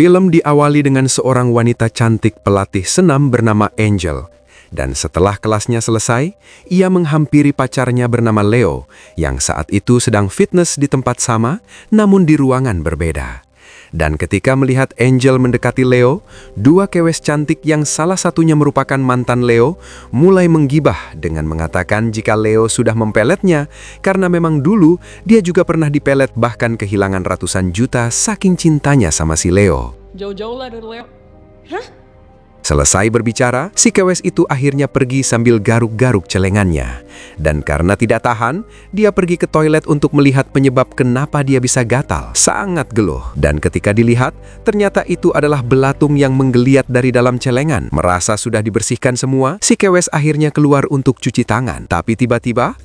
Film diawali dengan seorang wanita cantik pelatih senam bernama Angel. Dan setelah kelasnya selesai, ia menghampiri pacarnya bernama Leo, yang saat itu sedang fitness di tempat sama, namun di ruangan berbeda. Dan ketika melihat Angel mendekati Leo, dua kewes cantik yang salah satunya merupakan mantan Leo, mulai menggibah dengan mengatakan jika Leo sudah mempeletnya, karena memang dulu dia juga pernah dipelet bahkan kehilangan ratusan juta saking cintanya sama si Leo. Jauh-jauh lah dari Leo. Hah? Selesai berbicara, si kewes itu akhirnya pergi sambil garuk-garuk celengannya. Dan karena tidak tahan, dia pergi ke toilet untuk melihat penyebab kenapa dia bisa gatal, sangat geluh. Dan ketika dilihat, ternyata itu adalah belatung yang menggeliat dari dalam celengan. Merasa sudah dibersihkan semua, si kewes akhirnya keluar untuk cuci tangan. Tapi tiba-tiba,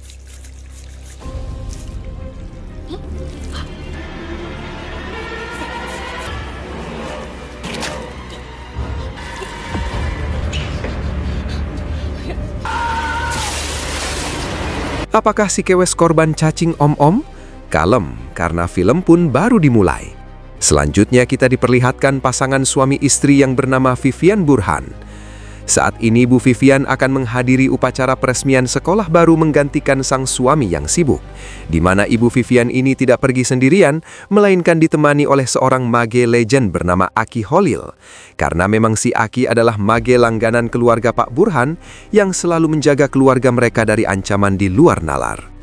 apakah si kewes korban cacing om-om? Kalem, karena film pun baru dimulai. Selanjutnya kita diperlihatkan pasangan suami istri yang bernama Vivian Burhan. Saat ini Bu Vivian akan menghadiri upacara peresmian sekolah baru menggantikan sang suami yang sibuk, di mana Ibu Vivian ini tidak pergi sendirian, melainkan ditemani oleh seorang mage legend bernama Aki Holil. Karena memang si Aki adalah mage langganan keluarga Pak Burhan yang selalu menjaga keluarga mereka dari ancaman di luar nalar.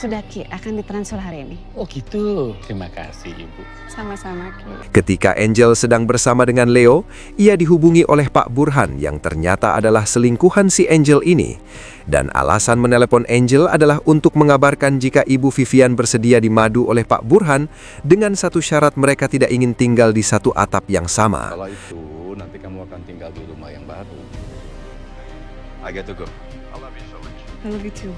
Sudah Ki, akan ditransfer hari ini. Oh gitu, terima kasih Ibu. Sama-sama Ki. Ketika Angel sedang bersama dengan Leo, ia dihubungi oleh Pak Burhan yang ternyata adalah selingkuhan si Angel ini. Dan alasan menelepon Angel adalah untuk mengabarkan jika Ibu Vivian bersedia dimadu oleh Pak Burhan dengan satu syarat mereka tidak ingin tinggal di satu atap yang sama. Kalau itu, nanti kamu akan tinggal di rumah yang baru. I got to go. I love you so much. I love you too.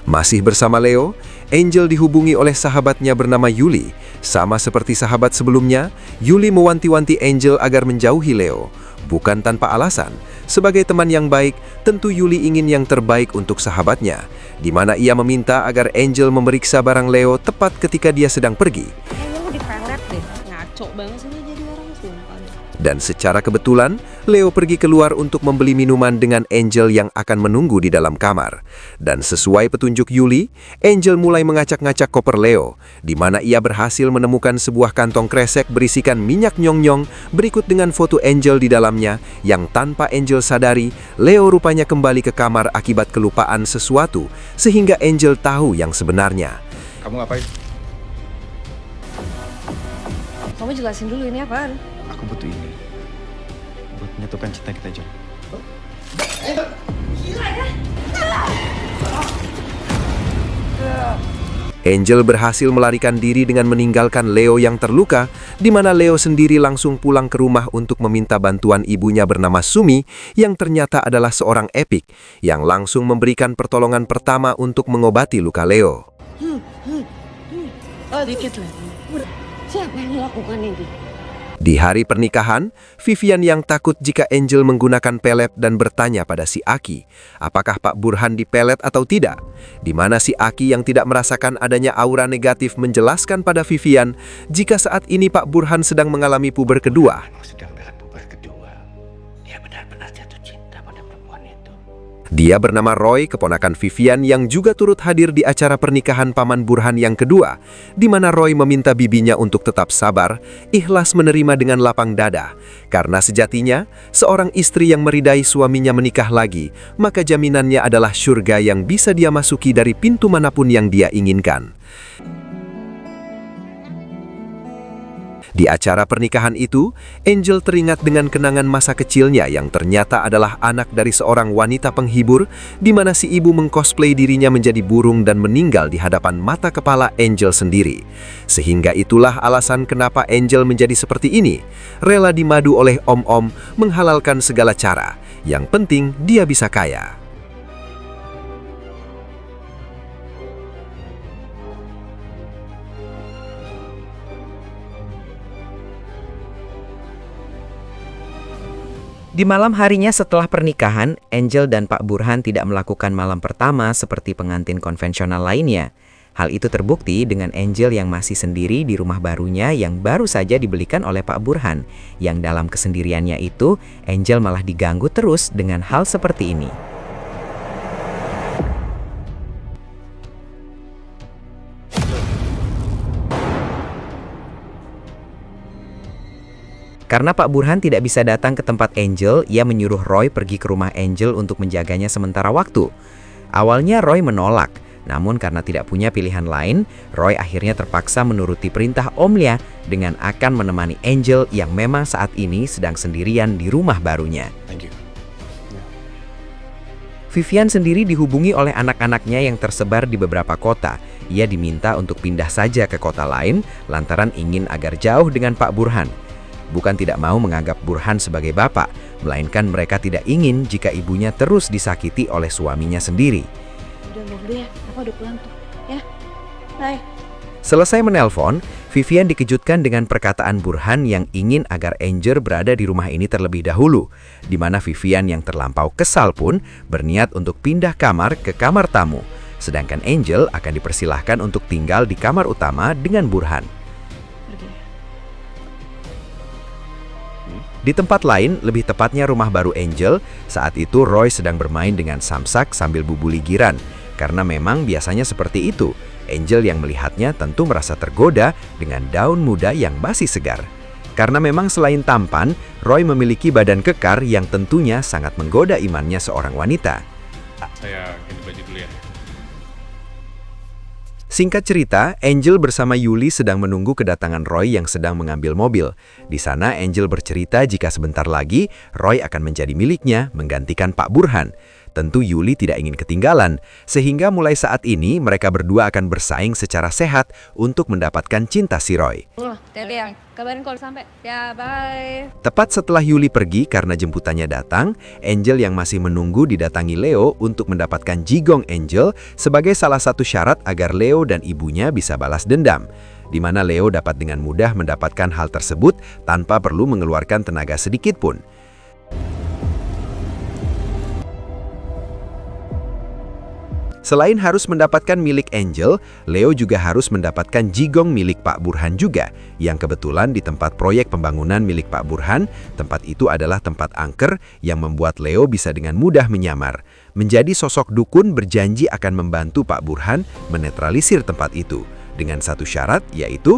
Masih bersama Leo, Angel dihubungi oleh sahabatnya bernama Yuli. Sama seperti sahabat sebelumnya, Yuli mewanti-wanti Angel agar menjauhi Leo. Bukan tanpa alasan, sebagai teman yang baik, tentu Yuli ingin yang terbaik untuk sahabatnya, di mana ia meminta agar Angel memeriksa barang Leo tepat ketika dia sedang pergi. Kayaknya lu dipelet deh. Ngaco banget sih dia jadi orang, sumpah. Dan secara kebetulan, Leo pergi keluar untuk membeli minuman dengan Angel yang akan menunggu di dalam kamar. Dan sesuai petunjuk Yuli, Angel mulai mengacak-ngacak koper Leo, di mana ia berhasil menemukan sebuah kantong kresek berisikan minyak nyong-nyong berikut dengan foto Angel di dalamnya, yang tanpa Angel sadari, Leo rupanya kembali ke kamar akibat kelupaan sesuatu, sehingga Angel tahu yang sebenarnya. Kamu ngapain? Kamu jelasin dulu ini apaan? Aku butuh ini buat menyatukan cinta kita, John. Angel berhasil melarikan diri dengan meninggalkan Leo yang terluka, di mana Leo sendiri langsung pulang ke rumah untuk meminta bantuan ibunya bernama Sumi, yang ternyata adalah seorang epik, yang langsung memberikan pertolongan pertama untuk mengobati luka Leo. Dikit lagi. Siapa yang melakukan ini? Di hari pernikahan, Vivian yang takut jika Angel menggunakan pelet dan bertanya pada si Aki, apakah Pak Burhan dipelet atau tidak? Di mana si Aki yang tidak merasakan adanya aura negatif menjelaskan pada Vivian jika saat ini Pak Burhan sedang mengalami puber kedua. Sedang dalam puber kedua. Dia benar-benar jatuh cinta pada perempuan itu. Dia bernama Roy, keponakan Vivian yang juga turut hadir di acara pernikahan Paman Burhan yang kedua, di mana Roy meminta bibinya untuk tetap sabar, ikhlas menerima dengan lapang dada. Karena sejatinya, seorang istri yang meridai suaminya menikah lagi, maka jaminannya adalah surga yang bisa dia masuki dari pintu manapun yang dia inginkan. Di acara pernikahan itu, Angel teringat dengan kenangan masa kecilnya yang ternyata adalah anak dari seorang wanita penghibur, di mana si ibu mengcosplay dirinya menjadi burung dan meninggal di hadapan mata kepala Angel sendiri. Sehingga itulah alasan kenapa Angel menjadi seperti ini, rela dimadu oleh om-om, menghalalkan segala cara. Yang penting dia bisa kaya. Di malam harinya setelah pernikahan, Angel dan Pak Burhan tidak melakukan malam pertama seperti pengantin konvensional lainnya. Hal itu terbukti dengan Angel yang masih sendiri di rumah barunya yang baru saja dibelikan oleh Pak Burhan. Yang dalam kesendiriannya itu, Angel malah diganggu terus dengan hal seperti ini. Karena Pak Burhan tidak bisa datang ke tempat Angel, ia menyuruh Roy pergi ke rumah Angel untuk menjaganya sementara waktu. Awalnya Roy menolak, namun karena tidak punya pilihan lain, Roy akhirnya terpaksa menuruti perintah Omnya dengan akan menemani Angel yang memang saat ini sedang sendirian di rumah barunya. Thank you. Vivian sendiri dihubungi oleh anak-anaknya yang tersebar di beberapa kota. Ia diminta untuk pindah saja ke kota lain lantaran ingin agar jauh dengan Pak Burhan. Bukan tidak mau menganggap Burhan sebagai bapak, melainkan mereka tidak ingin jika ibunya terus disakiti oleh suaminya sendiri. Udah mau dulu ya, apa udah pulang tuh, ya? Bye. Selesai menelpon, Vivian dikejutkan dengan perkataan Burhan yang ingin agar Angel berada di rumah ini terlebih dahulu, di mana Vivian yang terlampau kesal pun berniat untuk pindah kamar ke kamar tamu, sedangkan Angel akan dipersilahkan untuk tinggal di kamar utama dengan Burhan. Di tempat lain, lebih tepatnya rumah baru Angel, saat itu Roy sedang bermain dengan samsak sambil bubuli giran. Karena memang biasanya seperti itu, Angel yang melihatnya tentu merasa tergoda dengan daun muda yang masih segar. Karena memang selain tampan, Roy memiliki badan kekar yang tentunya sangat menggoda imannya seorang wanita. Saya ganti baju dulu ya. Singkat cerita, Angel bersama Yuli sedang menunggu kedatangan Roy yang sedang mengambil mobil. Di sana Angel bercerita jika sebentar lagi Roy akan menjadi miliknya menggantikan Pak Burhan. Tentu Yuli tidak ingin ketinggalan, sehingga mulai saat ini mereka berdua akan bersaing secara sehat untuk mendapatkan cinta si Roy. Tete yang kabarin kalau sampai. Ya, bye. Tepat setelah Yuli pergi karena jemputannya datang, Angel yang masih menunggu didatangi Leo untuk mendapatkan jigong Angel sebagai salah satu syarat agar Leo dan ibunya bisa balas dendam, di mana Leo dapat dengan mudah mendapatkan hal tersebut tanpa perlu mengeluarkan tenaga sedikit pun. Selain harus mendapatkan milik Angel, Leo juga harus mendapatkan jigong milik Pak Burhan juga, yang kebetulan di tempat proyek pembangunan milik Pak Burhan, tempat itu adalah tempat angker yang membuat Leo bisa dengan mudah menyamar. Menjadi sosok dukun berjanji akan membantu Pak Burhan menetralisir tempat itu, dengan satu syarat yaitu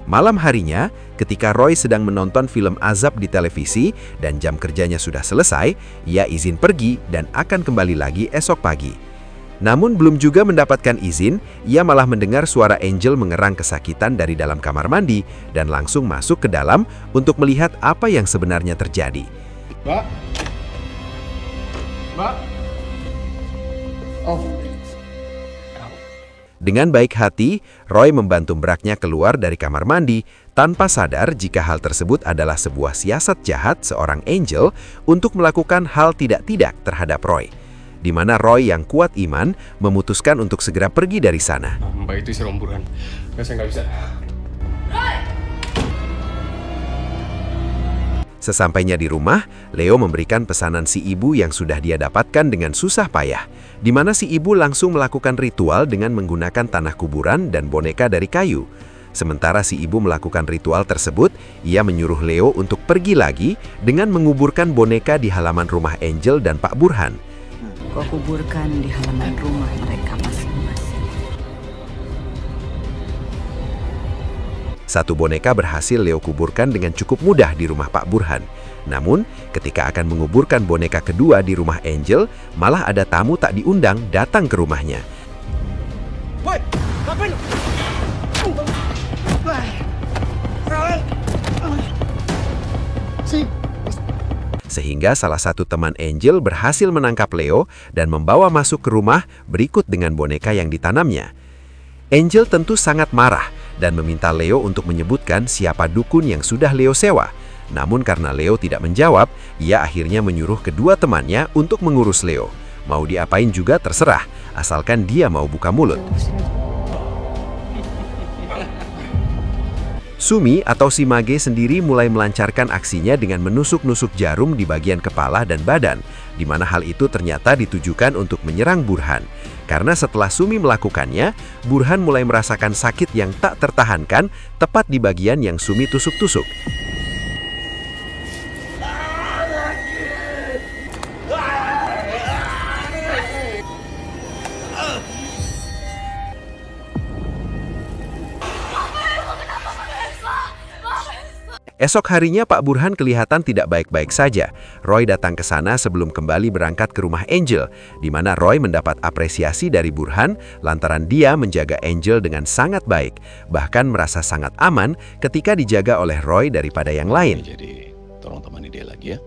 malam harinya, ketika Roy sedang menonton film azab di televisi dan jam kerjanya sudah selesai, ia izin pergi dan akan kembali lagi esok pagi. Namun belum juga mendapatkan izin, ia malah mendengar suara Angel mengerang kesakitan dari dalam kamar mandi dan langsung masuk ke dalam untuk melihat apa yang sebenarnya terjadi. Mbak? Mbak? Oh. Dengan baik hati, Roy membantu mbraknya keluar dari kamar mandi tanpa sadar jika hal tersebut adalah sebuah siasat jahat seorang Angel untuk melakukan hal tidak-tidak terhadap Roy. Di mana Roy yang kuat iman memutuskan untuk segera pergi dari sana. Mbak itu si Romburan. Saya nggak bisa. Sesampainya di rumah, Leo memberikan pesanan si ibu yang sudah dia dapatkan dengan susah payah, di mana si ibu langsung melakukan ritual dengan menggunakan tanah kuburan dan boneka dari kayu. Sementara si ibu melakukan ritual tersebut, ia menyuruh Leo untuk pergi lagi dengan menguburkan boneka di halaman rumah Angel dan Pak Burhan. Kau kuburkan di halaman rumah mereka masing-masing. Satu boneka berhasil Leo kuburkan dengan cukup mudah di rumah Pak Burhan. Namun, ketika akan menguburkan boneka kedua di rumah Angel, malah ada tamu tak diundang datang ke rumahnya. Woi, ngapain lu? Sehingga salah satu teman Angel berhasil menangkap Leo dan membawa masuk ke rumah berikut dengan boneka yang ditanamnya. Angel tentu sangat marah dan meminta Leo untuk menyebutkan siapa dukun yang sudah Leo sewa. Namun karena Leo tidak menjawab, ia akhirnya menyuruh kedua temannya untuk mengurus Leo. Mau diapain juga terserah, asalkan dia mau buka mulut. Sumi atau si mage sendiri mulai melancarkan aksinya dengan menusuk-nusuk jarum di bagian kepala dan badan, di mana hal itu ternyata ditujukan untuk menyerang Burhan. Karena setelah Sumi melakukannya, Burhan mulai merasakan sakit yang tak tertahankan tepat di bagian yang Sumi tusuk-tusuk. Esok harinya Pak Burhan kelihatan tidak baik-baik saja. Roy datang ke sana sebelum kembali berangkat ke rumah Angel, di mana Roy mendapat apresiasi dari Burhan lantaran dia menjaga Angel dengan sangat baik, bahkan merasa sangat aman ketika dijaga oleh Roy daripada yang lain. Jadi, tolong temani dia lagi ya.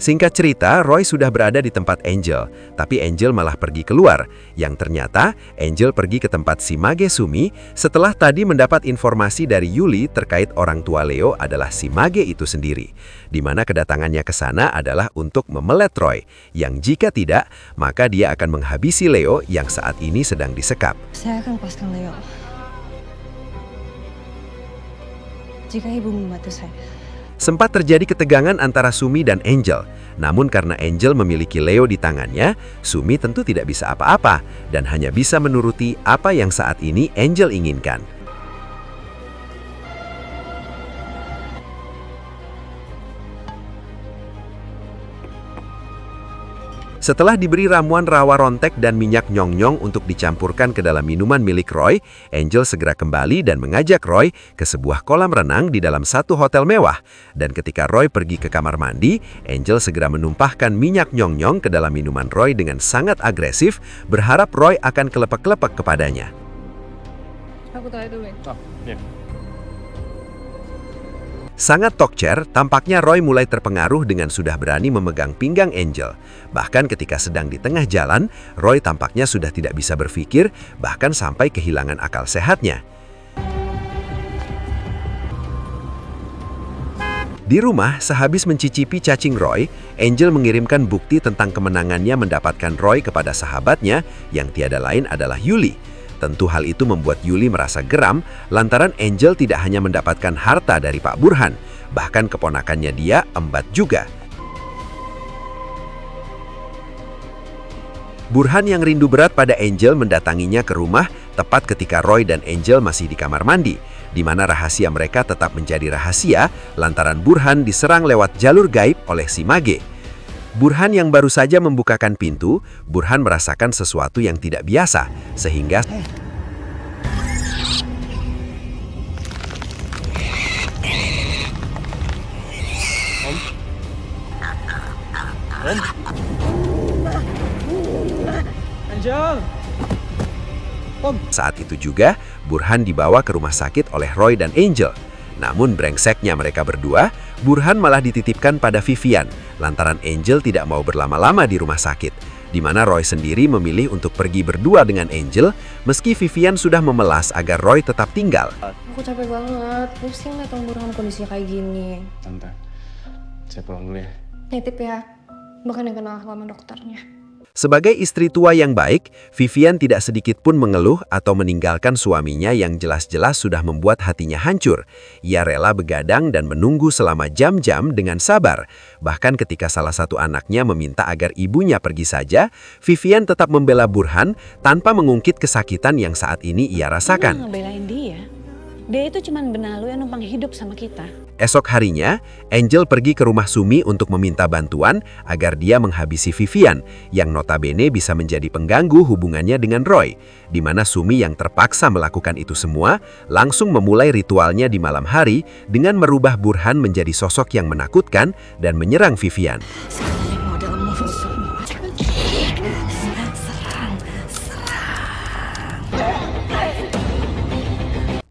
Singkat cerita, Roy sudah berada di tempat Angel, tapi Angel malah pergi keluar. Yang ternyata, Angel pergi ke tempat si Mage Sumi setelah tadi mendapat informasi dari Yuli terkait orang tua Leo adalah si Mage itu sendiri. Di mana kedatangannya ke sana adalah untuk memelet Roy, yang jika tidak, maka dia akan menghabisi Leo yang saat ini sedang disekap. Saya akan lepaskan Leo jika ibu membantu saya. Sempat terjadi ketegangan antara Sumi dan Angel. Namun karena Angel memiliki Leo di tangannya, Sumi tentu tidak bisa apa-apa dan hanya bisa menuruti apa yang saat ini Angel inginkan. Setelah diberi ramuan rawa rontek dan minyak nyong-nyong untuk dicampurkan ke dalam minuman milik Roy, Angel segera kembali dan mengajak Roy ke sebuah kolam renang di dalam satu hotel mewah. Dan ketika Roy pergi ke kamar mandi, Angel segera menumpahkan minyak nyong-nyong ke dalam minuman Roy dengan sangat agresif, berharap Roy akan kelepek-kelepek kepadanya. Aku tanya dulu ya. Oh, iya. Sangat tokcer, tampaknya Roy mulai terpengaruh dengan sudah berani memegang pinggang Angel. Bahkan ketika sedang di tengah jalan, Roy tampaknya sudah tidak bisa berpikir, bahkan sampai kehilangan akal sehatnya. Di rumah, sehabis mencicipi cacing Roy, Angel mengirimkan bukti tentang kemenangannya mendapatkan Roy kepada sahabatnya yang tiada lain adalah Yuli. Tentu hal itu membuat Yuli merasa geram lantaran Angel tidak hanya mendapatkan harta dari Pak Burhan, bahkan keponakannya dia embat juga. Burhan yang rindu berat pada Angel mendatanginya ke rumah tepat ketika Roy dan Angel masih di kamar mandi, di mana rahasia mereka tetap menjadi rahasia lantaran Burhan diserang lewat jalur gaib oleh si Mage. Burhan yang baru saja membukakan pintu, Burhan merasakan sesuatu yang tidak biasa, sehingga Angel! saat itu juga, Burhan dibawa ke rumah sakit oleh Roy dan Angel. Namun brengseknya mereka berdua, Burhan malah dititipkan pada Vivian, lantaran Angel tidak mau berlama-lama di rumah sakit, di mana Roy sendiri memilih untuk pergi berdua dengan Angel, meski Vivian sudah memelas agar Roy tetap tinggal. Aku capek banget, pusing liat Om Burhan kondisinya kayak gini. Tante, saya pulang dulu ya. Nitip ya, bahkan yang kenal sama dokternya. Sebagai istri tua yang baik, Vivian tidak sedikit pun mengeluh atau meninggalkan suaminya yang jelas-jelas sudah membuat hatinya hancur. Ia rela begadang dan menunggu selama jam-jam dengan sabar. Bahkan ketika salah satu anaknya meminta agar ibunya pergi saja, Vivian tetap membela Burhan tanpa mengungkit kesakitan yang saat ini ia rasakan. Ngebelain dia. Dia itu cuma benalu yang numpang hidup sama kita. Esok harinya, Angel pergi ke rumah Sumi untuk meminta bantuan agar dia menghabisi Vivian, yang notabene bisa menjadi pengganggu hubungannya dengan Roy, di mana Sumi yang terpaksa melakukan itu semua, langsung memulai ritualnya di malam hari dengan merubah Burhan menjadi sosok yang menakutkan dan menyerang Vivian.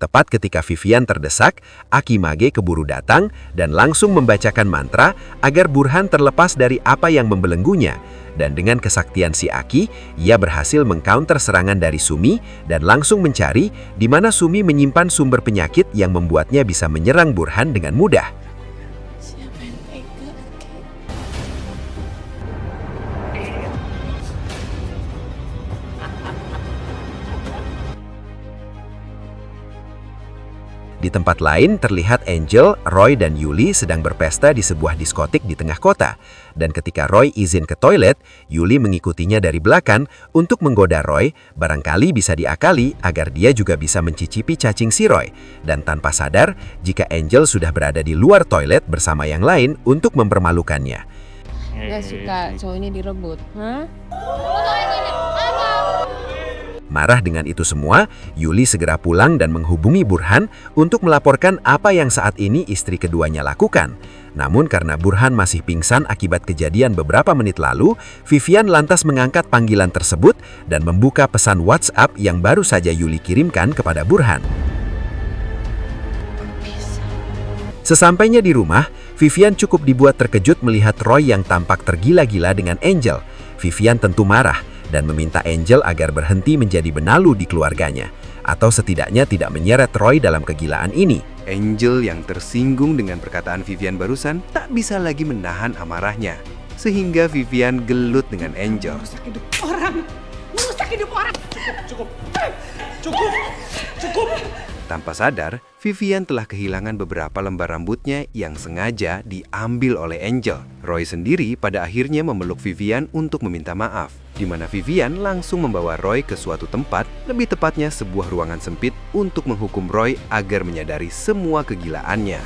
Tepat ketika Vivian terdesak, Aki Mage keburu datang dan langsung membacakan mantra agar Burhan terlepas dari apa yang membelenggunya. Dan dengan kesaktian si Aki, ia berhasil mengcounter serangan dari Sumi dan langsung mencari di mana Sumi menyimpan sumber penyakit yang membuatnya bisa menyerang Burhan dengan mudah. Siapa yang tega? Di tempat lain terlihat Angel, Roy, dan Yuli sedang berpesta di sebuah diskotik di tengah kota. Dan ketika Roy izin ke toilet, Yuli mengikutinya dari belakang untuk menggoda Roy, barangkali bisa diakali agar dia juga bisa mencicipi cacing si Roy. Dan tanpa sadar, jika Angel sudah berada di luar toilet bersama yang lain untuk mempermalukannya. Gak suka cowoknya direbut, hah? Marah dengan itu semua, Yuli segera pulang dan menghubungi Burhan untuk melaporkan apa yang saat ini istri keduanya lakukan. Namun karena Burhan masih pingsan akibat kejadian beberapa menit lalu, Vivian lantas mengangkat panggilan tersebut dan membuka pesan WhatsApp yang baru saja Yuli kirimkan kepada Burhan. Sesampainya di rumah, Vivian cukup dibuat terkejut melihat Roy yang tampak tergila-gila dengan Angel. Vivian tentu marah dan meminta Angel agar berhenti menjadi benalu di keluarganya, atau setidaknya tidak menyeret Roy dalam kegilaan ini. Angel yang tersinggung dengan perkataan Vivian barusan tak bisa lagi menahan amarahnya, sehingga Vivian gelut dengan Angel. Merusak hidup orang. Cukup. Tanpa sadar, Vivian telah kehilangan beberapa lembar rambutnya yang sengaja diambil oleh Angel. Roy sendiri pada akhirnya memeluk Vivian untuk meminta maaf, di mana Vivian langsung membawa Roy ke suatu tempat, lebih tepatnya sebuah ruangan sempit untuk menghukum Roy agar menyadari semua kegilaannya.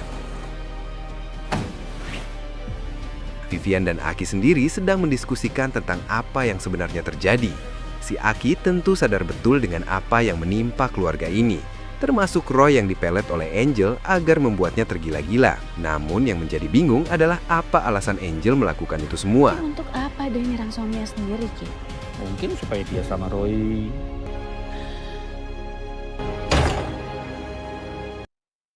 Vivian dan Aki sendiri sedang mendiskusikan tentang apa yang sebenarnya terjadi. Si Aki tentu sadar betul dengan apa yang menimpa keluarga ini, termasuk Roy yang dipelet oleh Angel agar membuatnya tergila-gila. Namun yang menjadi bingung adalah apa alasan Angel melakukan itu semua. Untuk apa dia nyerang suaminya sendiri, Ki? Mungkin supaya dia sama Roy.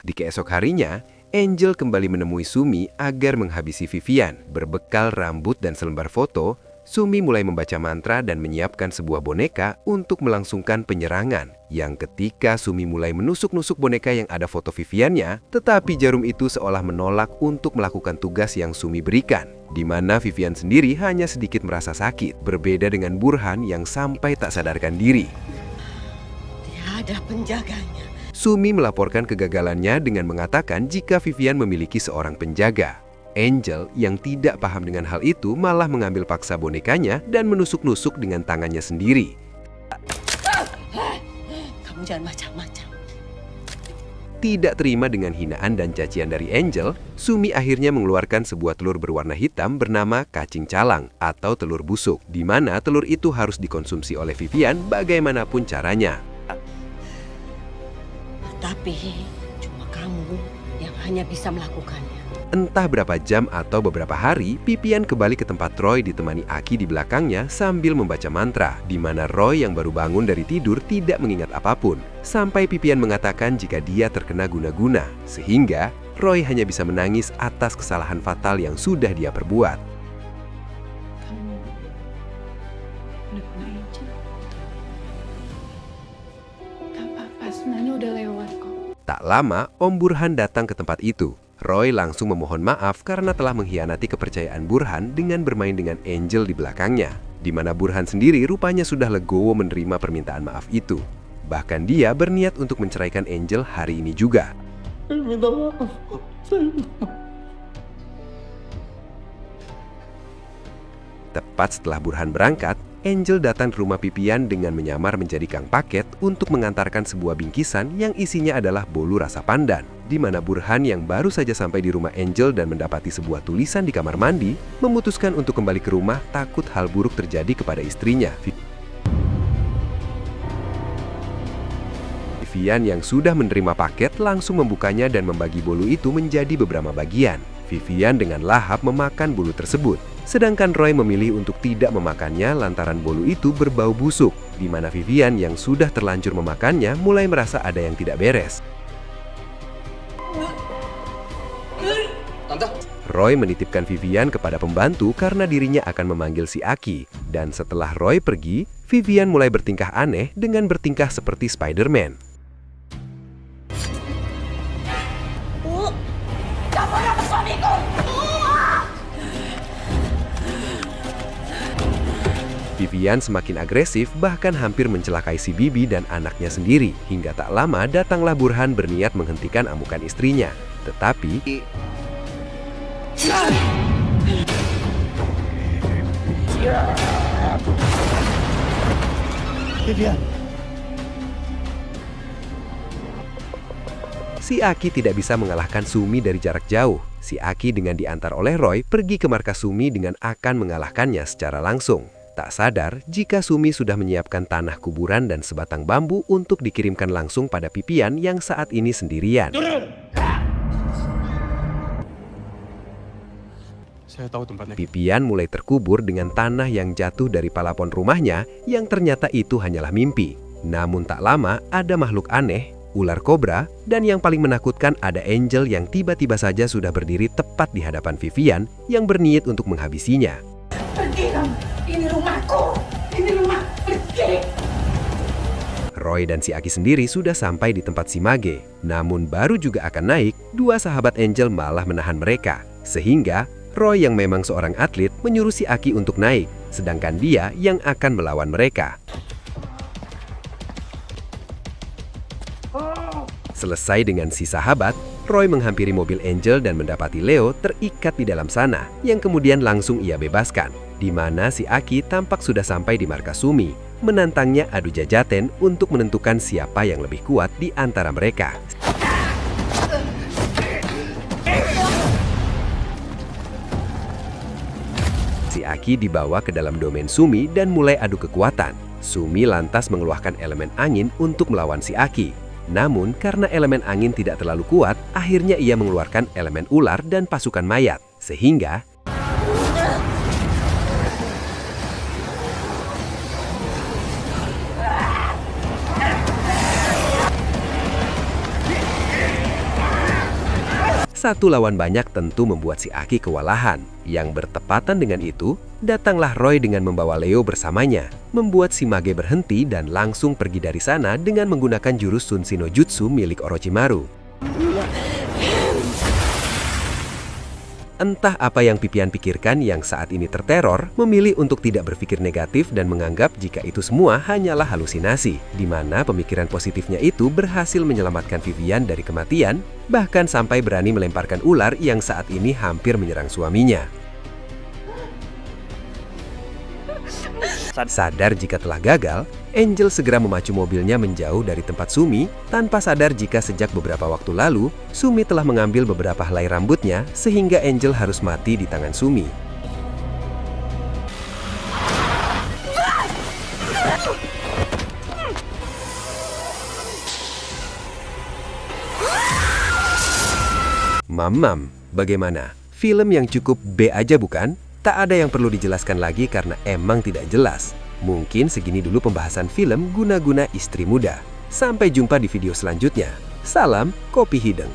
Di keesok harinya, Angel kembali menemui Sumi agar menghabisi Vivian. Berbekal rambut dan selembar foto, Sumi mulai membaca mantra dan menyiapkan sebuah boneka untuk melangsungkan penyerangan. Yang ketika Sumi mulai menusuk-nusuk boneka yang ada foto Viviannya, tetapi jarum itu seolah menolak untuk melakukan tugas yang Sumi berikan, di mana Vivian sendiri hanya sedikit merasa sakit, berbeda dengan Burhan yang sampai tak sadarkan diri. Tiada penjaganya. Sumi melaporkan kegagalannya dengan mengatakan jika Vivian memiliki seorang penjaga. Angel yang tidak paham dengan hal itu malah mengambil paksa bonekanya dan menusuk-nusuk dengan tangannya sendiri. Kamu jangan macam-macam. Tidak terima dengan hinaan dan cacian dari Angel, Sumi akhirnya mengeluarkan sebuah telur berwarna hitam bernama cacing calang atau telur busuk, di mana telur itu harus dikonsumsi oleh Vivian bagaimanapun caranya. Tapi cuma kamu yang hanya bisa melakukannya. Entah berapa jam atau beberapa hari, Vivian kembali ke tempat Roy ditemani Aki di belakangnya sambil membaca mantra, di mana Roy yang baru bangun dari tidur tidak mengingat apapun, sampai Vivian mengatakan jika dia terkena guna-guna, sehingga Roy hanya bisa menangis atas kesalahan fatal yang sudah dia perbuat. Kamu udah pernah Angel? Gak apa-apa, sebenarnya udah lewat kok. Tak lama, Om Burhan datang ke tempat itu. Roy langsung memohon maaf karena telah mengkhianati kepercayaan Burhan dengan bermain dengan Angel di belakangnya, di mana Burhan sendiri rupanya sudah legowo menerima permintaan maaf itu. Bahkan dia berniat untuk menceraikan Angel hari ini juga. Tepat setelah Burhan berangkat, Angel datang ke rumah Vivian dengan menyamar menjadi kang paket untuk mengantarkan sebuah bingkisan yang isinya adalah bolu rasa pandan, di mana Burhan yang baru saja sampai di rumah Angel dan mendapati sebuah tulisan di kamar mandi, memutuskan untuk kembali ke rumah takut hal buruk terjadi kepada istrinya. Vivian yang sudah menerima paket langsung membukanya dan membagi bolu itu menjadi beberapa bagian. Vivian dengan lahap memakan bolu tersebut, sedangkan Roy memilih untuk tidak memakannya lantaran bolu itu berbau busuk, di mana Vivian yang sudah terlanjur memakannya mulai merasa ada yang tidak beres. Roy menitipkan Vivian kepada pembantu karena dirinya akan memanggil si Aki, dan setelah Roy pergi, Vivian mulai bertingkah aneh dengan bertingkah seperti Spider-Man. Vivian semakin agresif, bahkan hampir mencelakai si Bibi dan anaknya sendiri. Hingga tak lama datanglah Burhan berniat menghentikan amukan istrinya. Tetapi si Aki tidak bisa mengalahkan Sumi dari jarak jauh. Si Aki dengan diantar oleh Roy pergi ke markas Sumi dengan akan mengalahkannya secara langsung. Tak sadar jika Sumi sudah menyiapkan tanah kuburan dan sebatang bambu untuk dikirimkan langsung pada Vivian yang saat ini sendirian. Saya tahu tempatnya. Vivian mulai terkubur dengan tanah yang jatuh dari palapon rumahnya yang ternyata itu hanyalah mimpi. Namun tak lama ada makhluk aneh, ular kobra, dan yang paling menakutkan ada Angel yang tiba-tiba saja sudah berdiri tepat di hadapan Vivian yang berniat untuk menghabisinya. Pergi kamu, ini rumahku, ini rumah, pergi. Roy dan si Aki sendiri sudah sampai di tempat si Mage. Namun baru juga akan naik, dua sahabat Angel malah menahan mereka. Sehingga Roy yang memang seorang atlet menyuruh si Aki untuk naik, sedangkan dia yang akan melawan mereka. Selesai dengan si sahabat, Roy menghampiri mobil Angel dan mendapati Leo terikat di dalam sana, yang kemudian langsung ia bebaskan. Di mana si Aki tampak sudah sampai di markas Sumi, menantangnya adu jajaten untuk menentukan siapa yang lebih kuat di antara mereka. Si Aki dibawa ke dalam domain Sumi dan mulai adu kekuatan. Sumi lantas mengeluarkan elemen angin untuk melawan si Aki. Namun karena elemen angin tidak terlalu kuat, akhirnya ia mengeluarkan elemen ular dan pasukan mayat. Sehingga satu lawan banyak tentu membuat si Aki kewalahan. Yang bertepatan dengan itu, datanglah Roy dengan membawa Leo bersamanya, membuat si Mage berhenti dan langsung pergi dari sana dengan menggunakan jurus Sunshi no Jutsu milik Orochimaru. Entah apa yang Vivian pikirkan yang saat ini terteror, memilih untuk tidak berpikir negatif dan menganggap jika itu semua hanyalah halusinasi, di mana pemikiran positifnya itu berhasil menyelamatkan Vivian dari kematian, bahkan sampai berani melemparkan ular yang saat ini hampir menyerang suaminya. Sadar jika telah gagal, Angel segera memacu mobilnya menjauh dari tempat Sumi, tanpa sadar jika sejak beberapa waktu lalu, Sumi telah mengambil beberapa helai rambutnya sehingga Angel harus mati di tangan Sumi. Mam, bagaimana? Film yang cukup B aja bukan? Tak ada yang perlu dijelaskan lagi karena emang tidak jelas. Mungkin segini dulu pembahasan film Guna-Guna Istri Muda. Sampai jumpa di video selanjutnya. Salam Kopi Hideng.